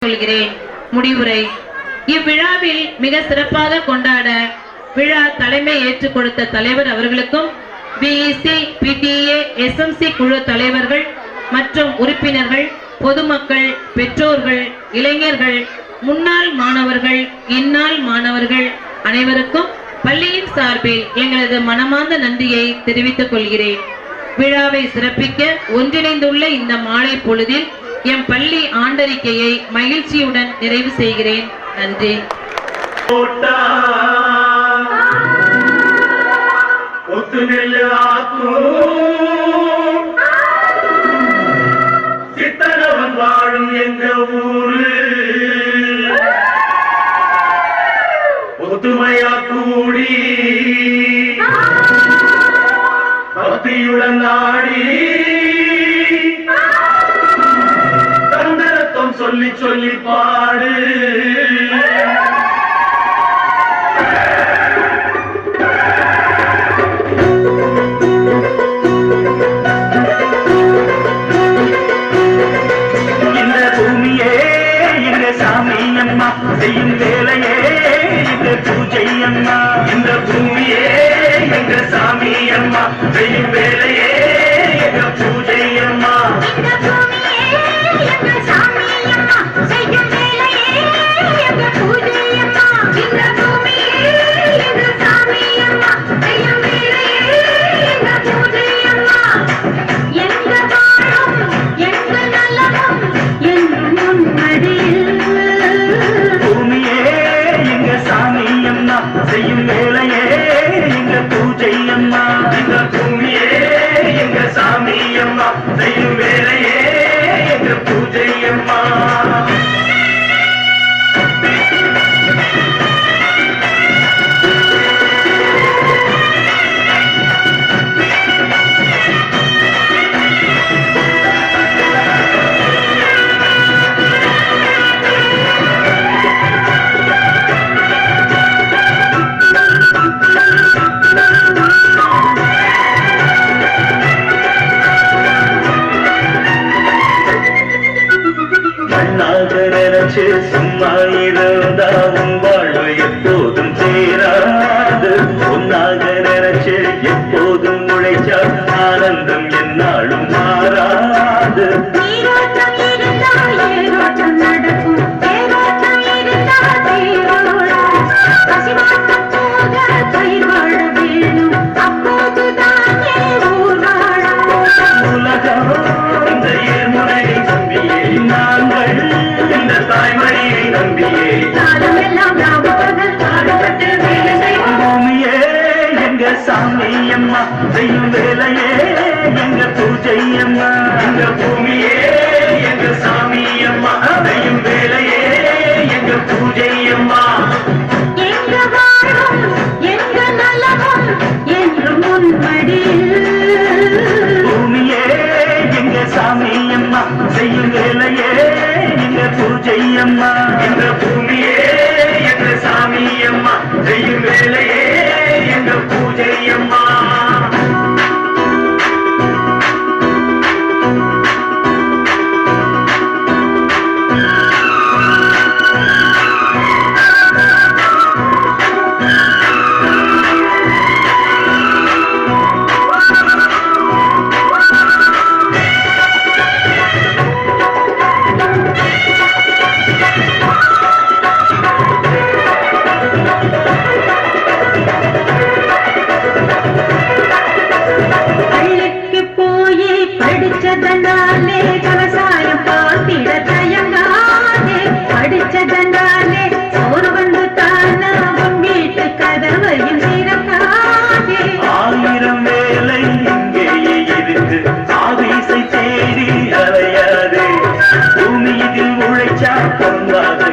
கொள்கிறேன். முடிவுரை. இவ்விழாவில் மிக சிறப்பாக கொண்டாட விழா தலைமை ஏற்றுக் கொடுத்த தலைவர் அவர்களுக்கும் பிஇசி, பிடிஏ, எஸ்எம்சி குழு தலைவர்கள் மற்றும் உறுப்பினர்கள், பொதுமக்கள், பெற்றோர்கள், இளைஞர்கள், முன்னாள் மாணவர்கள், இந்நாள் மாணவர்கள் அனைவருக்கும் பள்ளியின் சார்பில் எங்களது மனமார்ந்த நன்றியை தெரிவித்துக் கொள்கிறேன். விழாவை சிறப்பிக்க ஒன்றிணைந்துள்ள இந்த மாலை பொழுதில் என் பள்ளி ஆண்டறிக்கையை மகிழ்ச்சியுடன் நிறைவு செய்கிறேன். நன்றி. சித்தனவன் வாழும் எங்க ஊரு ஒத்துமையா கூடி பக்தியுடன் நாடி தந்தரத்தம் சொல்லி சொல்லி பாடு. இந்த பூமியே எங்க சாமி அம்மா செய்யும் வேலையே எங்க பூஜை அம்மா. இந்த பூமியே எங்க சாமி அம்மா செய்யும் வேலையே எங்க பூஜை அம்மா. செய்யும் வேலையே எங்க பூஜை அம்மா. இந்த பூமியே எங்க சாமி அம்மா செய்யும் வேலையே எங்க பூஜை அம்மா. சும்மா இருந்தா உன் வாழ்வு எப்போதும் சேராது. ஒன்னாக நினைச்சு எப்போதும் உழைச்சா ஆனந்தம் என்னாலும் மாறாது. உலகம் இந்த ஏழ்முனையை நம்பியே நாங்கள் இந்த தாய்மொழியை நம்பியே பூமியே எங்க சாமி அம்மா செய்யும் வேலையே எங்க பூஜை அம்மா. இந்த பூமியே எங்க சாமி அம்மா செய்யும் வேலையே எங்க பூஜை அம்மா. பூமியே எங்க சாமி அம்மா செய்யும் வேலையே எங்க பூஜை அம்மா. இந்த பூமியே எங்க சாமி அம்மா செய்யும் வேலையே எங்க பூஜை அம்மா. ஆயிரம் வேலை இங்கேயே இருக்கு ஆதிசை தேடி அலையாதே. பூமியில் உழைச்சா பொங்காது